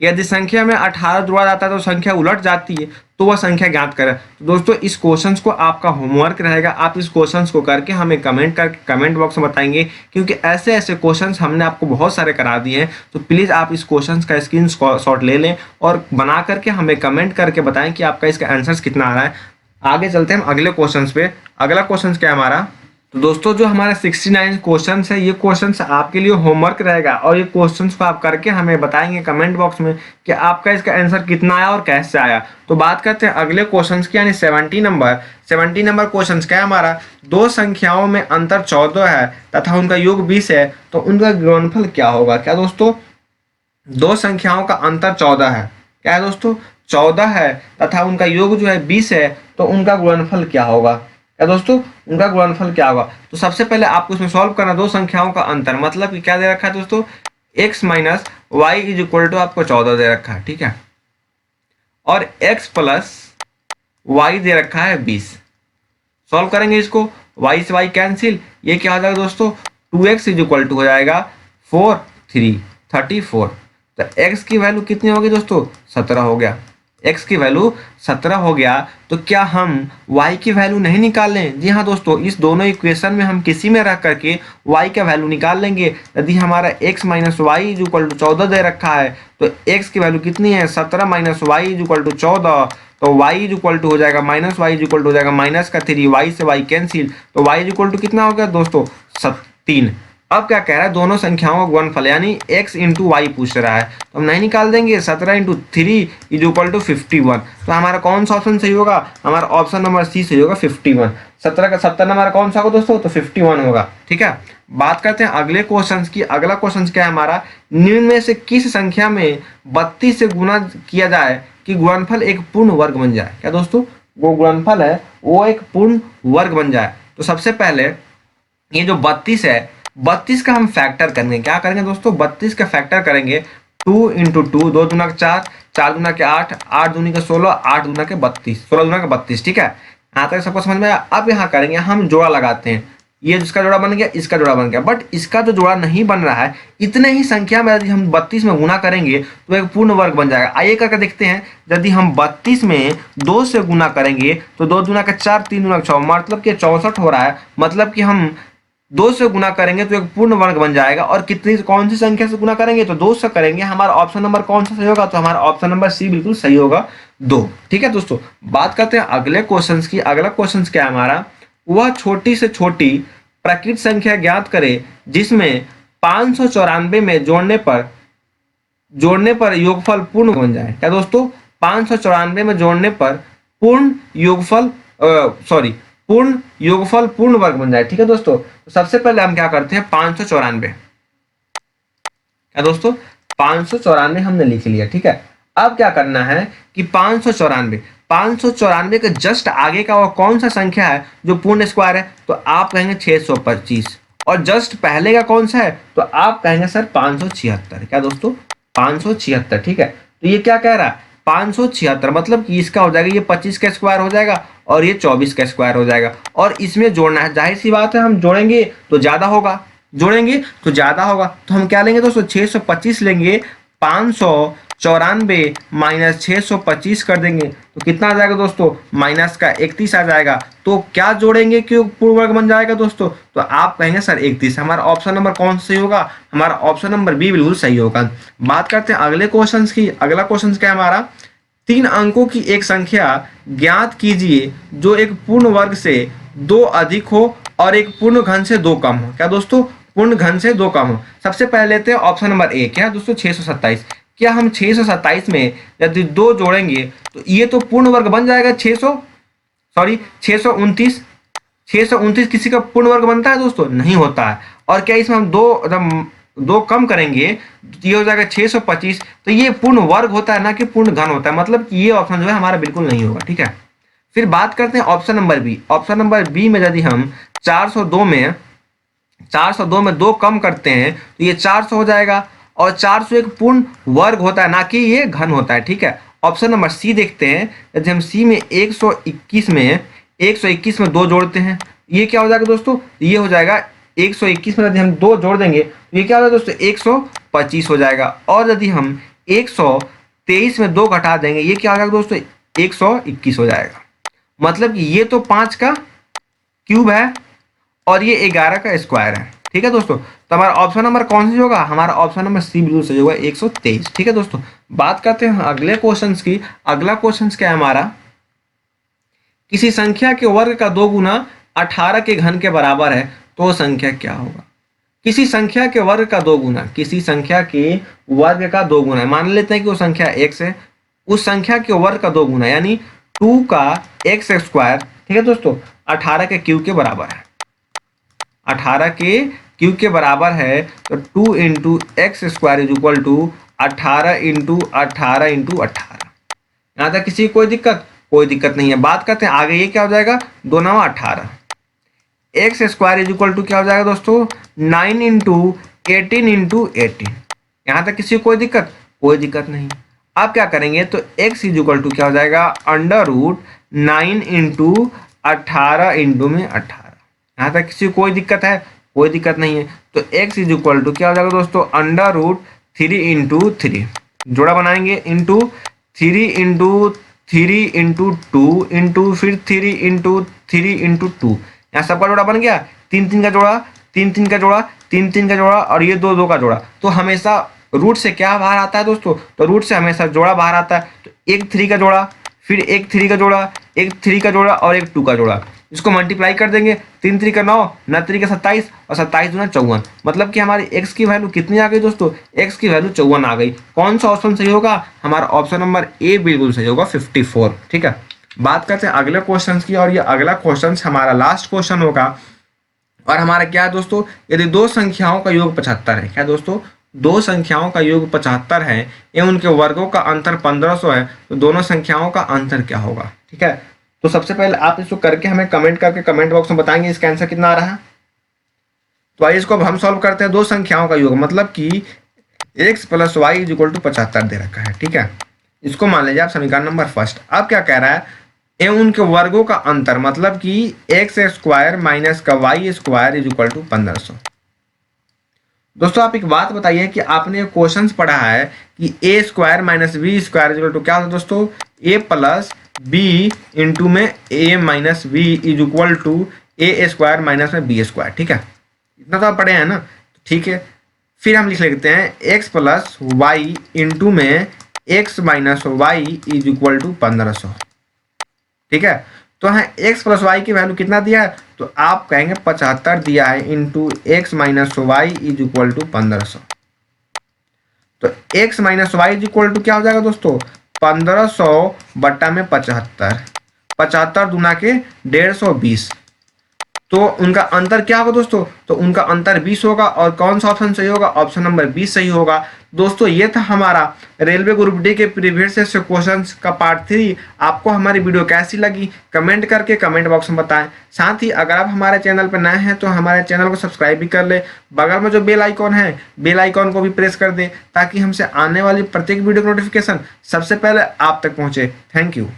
यदि संख्या में 18 जोड़ा जाता है तो संख्या उलट जाती है, तो वह संख्या ज्ञात करें। तो दोस्तों इस क्वेश्चन को आपका होमवर्क रहेगा। आप इस क्वेश्चन को करके हमें कमेंट बॉक्स में बताएंगे, क्योंकि ऐसे क्वेश्चन हमने आपको बहुत सारे करा दिए हैं। तो प्लीज़ आप इस क्वेश्चन का स्क्रीनशॉट ले लें और बना करके हमें कमेंट करके बताएं कि आपका इसका आंसर कितना आ रहा है। आगे चलते हैं हम अगले क्वेश्चन पे। अगला क्वेश्चन क्या है हमारा, तो दोस्तों जो हमारा 69 क्वेश्चन है, ये क्वेश्चन आपके लिए होमवर्क रहेगा और ये क्वेश्चन को आप करके हमें बताएंगे कमेंट बॉक्स में कि आपका इसका आंसर कितना आया और कैसे आया। तो बात करते हैं अगले क्वेश्चन की, यानी 70 नंबर क्वेश्चन क्या है हमारा, 2 संख्याओं में अंतर 14 है तथा उनका योग 20 है, तो उनका गुणनफल क्या होगा। क्या दोस्तों 2 संख्याओं का अंतर 14 है, क्या है दोस्तों 14 है तथा उनका योग जो है 20 है, तो उनका गुणनफल क्या होगा। क्या दोस्तों उनका गुणनफल क्या होगा। तो सबसे पहले आपको इसमें सॉल्व करना 2 संख्याओं का अंतर, मतलब कि क्या दे रखा है दोस्तों x minus y is equal to आपको 14 दे रखा है। ठीक है, और x प्लस वाई दे रखा है 20। सॉल्व करेंगे इसको, y से y कैंसिल, ये क्या हो जाएगा दोस्तों 2x इज इक्वल टू हो जाएगा 4 3 34। तो x की वैल्यू कितनी होगी दोस्तों 17 हो गया। x की वैल्यू 17 हो गया। तो क्या हम y की वैल्यू नहीं निकाल लें। जी हाँ दोस्तों, इस दोनों इक्वेशन में हम किसी में रख करके y का वैल्यू निकाल लेंगे। यदि हमारा x minus y is equal to 14 दे रखा है, तो x की वैल्यू कितनी है 17 minus y is equal to 14, तो y इज इक्वल टू हो जाएगा minus y is equal to हो जाएगा माइनस का 3, y से y कैंसिल, तो y इज इक्वल टू कितना हो गया दोस्तों 3। अब क्या कह रहा है, दोनों संख्याओं का गुणनफल यानी x इंटू वाई पूछ रहा है, तो हम नहीं निकाल देंगे। 17 इंटू 3 इज इक्वल टू 51। तो हमारा कौन सा ऑप्शन सही होगा, हमारा ऑप्शन नंबर सी सही होगा 51। 17 का 70 नंबर कौन सा होगा दोस्तों, तो 51 होगा। ठीक है, बात करते हैं अगले क्वेश्चन की। अगला क्वेश्चन क्या है हमारा, निम्न में से किस संख्या में 32 से गुना किया जाए कि गुणनफल एक पूर्ण वर्ग बन जाए। क्या दोस्तों वो गुणनफल है वो एक पूर्ण वर्ग बन जाए। तो सबसे पहले ये जो 32 है, 32 का हम फैक्टर करेंगे। क्या करेंगे दोस्तों 32 का फैक्टर करेंगे। 2 इंटू 2, 2 दूना 4, 4 दूना के 8, 8 दूनी का 16, 8 दूना के 32, 16 दूना के 32। ठीक है, यहाँ तक सबको समझ में आया। अब यहाँ करेंगे हम जोड़ा लगाते हैं। ये जिसका जोड़ा बन गया इसका जोड़ा बन गया, बट इसका जो जोड़ा नहीं बन रहा है, इतने ही संख्या में यदि हम 32 में गुना करेंगे तो एक पूर्ण वर्ग बन जाएगा। आइए करके देखते हैं। यदि हम 32 में 2 से गुना करेंगे तो 2 दूना का 4, 3 दूना का 6, मतलब कि 64 हो रहा है। मतलब कि हम 2 से गुना करेंगे तो एक पूर्ण वर्ग बन जाएगा। और कितनी कौन सी संख्या से गुना करेंगे, तो 2 से करेंगे। हमारा ऑप्शन नंबर कौन सा सही होगा, तो हमारा ऑप्शन नंबर सी बिल्कुल सही होगा 2। ठीक है दोस्तों, बात करते हैं अगले क्वेश्चन की। अगला क्वेश्चन क्या है हमारा, वह छोटी से छोटी प्राकृत संख्या ज्ञात करे जिसमें 594 में जोड़ने पर योगफल पूर्ण बन जाए। क्या दोस्तों 594 में जोड़ने पर पूर्ण योगफल पूर्ण योगफल पूर्ण वर्ग बन जाए। ठीक है दोस्तों, तो सबसे पहले हम क्या करते हैं 594, क्या दोस्तों 594 हमने लिख लिया। ठीक है, अब क्या करना है कि 594 के जस्ट आगे का वो कौन सा संख्या है जो पूर्ण स्क्वायर है, तो आप कहेंगे 625, और जस्ट पहले का कौन सा है तो आप कहेंगे सर 576। क्या दोस्तों 576। ठीक है, तो ये क्या कह रहा है 576, मतलब कि इसका हो जाएगा ये 25 का स्क्वायर हो जाएगा और ये 24 का स्क्वायर हो जाएगा, और इसमें जोड़ना है। जाहिर सी बात है हम जोड़ेंगे तो ज्यादा होगा, जोड़ेंगे तो ज्यादा होगा, तो हम क्या लेंगे दोस्तों 625 लेंगे, 594 माइनस 625 कर देंगे तो कितना आ जाएगा दोस्तों माइनस का 31 आ जाएगा। तो क्या जोड़ेंगे क्यों पूर्ण वर्ग बन जाएगा दोस्तों, तो आप कहेंगे सर 31। हमारा ऑप्शन नंबर कौन सा सही होगा, हमारा ऑप्शन नंबर बी बिल्कुल सही होगा। बात करते हैं अगले क्वेश्चन की। अगला क्वेश्चन क्या है हमारा, 3 अंकों की एक संख्या ज्ञात कीजिए जो एक पूर्ण वर्ग से 2 अधिक हो और एक पूर्ण घन से 2 कम हो। क्या दोस्तों पूर्ण घन से 2 कम हो। सबसे पहले लेते हैं ऑप्शन नंबर ए, क्या दोस्तों 627। क्या हम 627 में यदि 2 जोड़ेंगे तो ये तो पूर्ण वर्ग बन जाएगा 629। 629 किसी का पूर्ण वर्ग बनता है दोस्तों, नहीं होता है। और क्या इसमें हम दो कम करेंगे तो ये हो जाएगा 625, तो ये पूर्ण वर्ग होता है ना कि पूर्ण घन होता है, मतलब कि ये ऑप्शन जो है हमारा बिल्कुल नहीं होगा। ठीक है, फिर बात करते हैं option number B. Option number B में यदि हम 402 में 2 कम करते हैं तो ये 400 हो जाएगा, और 400 एक पूर्ण वर्ग होता है ना कि ये घन होता है। ठीक है, ऑप्शन नंबर सी देखते हैं। यदि हम सी में 121 में 2 जोड़ते हैं, ये क्या हो जाएगा दोस्तों, ये हो जाएगा 121 में यदि हम 2 जोड़ देंगे तो ये क्या होगा दोस्तों 125 हो जाएगा। और यदि हम 123 में 2 घटा देंगे ये क्या हो जाएगा दोस्तों 121 हो जाएगा। मतलब कि ये तो 5 का क्यूब है और ये 11 का स्क्वायर है। ठीक है दोस्तों, तो हमारा ऑप्शन नंबर कौन सा होगा, हमारा ऑप्शन नंबर सी बिल्कुल सही होगा 123। ठीक है दोस्तों, बात करते हैं अगले क्वेश्चन की। अगला क्वेश्चन क्या है हमारा, किसी संख्या के वर्ग का 2 गुना 18 के घन के बराबर है तो संख्या क्या होगा। किसी संख्या के वर्ग का 2 गुना, किसी संख्या के वर्ग का 2 गुना, मान लेते हैं कि वो संख्या x है, उस संख्या के वर्ग का 2 गुना यानी 2 का x स्क्वायर। ठीक है दोस्तों, 18 के क्यूब के बराबर है। 18 के क्यूब के बराबर है तो 2 into x square is equal to 18 into 18 into 18। यहाँ तक किसी कोई दिक्कत नहीं है। बात करते हैं आगे, ये क्या हो जाएगा 2 9 18, x square is equal to क्या हो जाएगा दोस्तों 9 इंटू 18 इंटू 18। यहाँ तक किसी कोई दिक्कत नहीं। आप क्या करेंगे तो x इज इक्वल टू क्या हो जाएगा अंडर रूट 9 इंटू 18 इंटू में 18। यहाँ तक किसी कोई दिक्कत नहीं है। तो x इज इक्वल टू क्या हो जाएगा दोस्तों अंडर रूट 3 इंटू 3, जोड़ा बनाएंगे इंटू 3 इंटू 3 इंटू 2 इंटू फिर 3 इंटू 3 इंटू 2। यहाँ सबका जोड़ा बन गया, 3 3 का जोड़ा, 3 3 का जोड़ा, 3 3 का जोड़ा और ये 2 2 का जोड़ा। तो हमेशा रूट से क्या बाहर आता है दोस्तों, तो रूट से हमेशा जोड़ा बाहर आता है। तो एक 3 का जोड़ा, फिर एक 3 का जोड़ा, एक 3 का जोड़ा और एक 2 का जोड़ा, इसको मल्टीप्लाई कर देंगे। 3 3 का 9, 9 3 का 27 और 27 दूना 54। मतलब कि हमारी x की वैल्यू कितनी आ गई दोस्तों, x की वैल्यू 54 आ गई। कौन सा ऑप्शन सही होगा, हमारा ऑप्शन नंबर ए बिल्कुल सही होगा 54। ठीक है, बात करते हैं अगले क्वेश्चन की, और ये अगला क्वेश्चन हमारा लास्ट क्वेश्चन होगा। और हमारा क्या है दोस्तों, यदि 2 संख्याओं का योग 75 है, क्या दोस्तों 2 संख्याओं का योग 75 है एवं उनके वर्गों का अंतर 1500 है, तो दोनों संख्याओं का अंतर क्या होगा। ठीक है, तो सबसे पहले आप इसको करके हमें कमेंट करके कमेंट बॉक्स में बताएंगे इसका आंसर कितना आ रहा है। तो आइए इसको अब हम सॉल्व करते हैं। 2 संख्याओं का योग मतलब कि x plus y is equal to 75 दे रखा है। ठीक है, इसको मान लीजिए आप समीकरण नंबर फर्स्ट। अब क्या कह रहा है एवं उनके वर्गों का अंतर मतलब कि एक्स स्क्वायर माइनस का y square is equal to 1500। दोस्तों आप एक बात बताइए कि आपने क्वेश्चन पढ़ा है कि A square minus B square is equal to क्या होता है दोस्तों, ए प्लस बी इंटू में A minus B is equal to A square minus में बी स्क्वायर। ठीक है, इतना तो आप पढ़े हैं ना। ठीक है, फिर हम लिख लेते हैं एक्स प्लस वाई इंटू में x minus y is equal to 1500। ठीक है, तो हाँ एक्स प्लस वाई की वैल्यू कितना दिया है, तो आप कहेंगे 75 दिया है into x minus y is equal to 1500। तो x minus y is equal to क्या हो जाएगा दोस्तों 1500/75, 75 दूना के 150, तो उनका अंतर क्या होगा दोस्तों? तो उनका अंतर 20 होगा। और कौन सा ऑप्शन सही होगा? ऑप्शन नंबर 20 सही होगा। दोस्तों ये था हमारा रेलवे ग्रुप डी के प्रीवियस क्वेश्चंस का पार्ट 3। आपको हमारी वीडियो कैसी लगी कमेंट करके कमेंट बॉक्स में बताएं। साथ ही अगर आप हमारे चैनल पर नए हैं तो हमारे चैनल को सब्सक्राइब भी कर ले। बगल में जो बेल आइकॉन है, बेल आइकॉन को भी प्रेस कर दे ताकि हमसे आने वाली प्रत्येक वीडियो नोटिफिकेशन सबसे पहले आप तक पहुंचे। Thank you.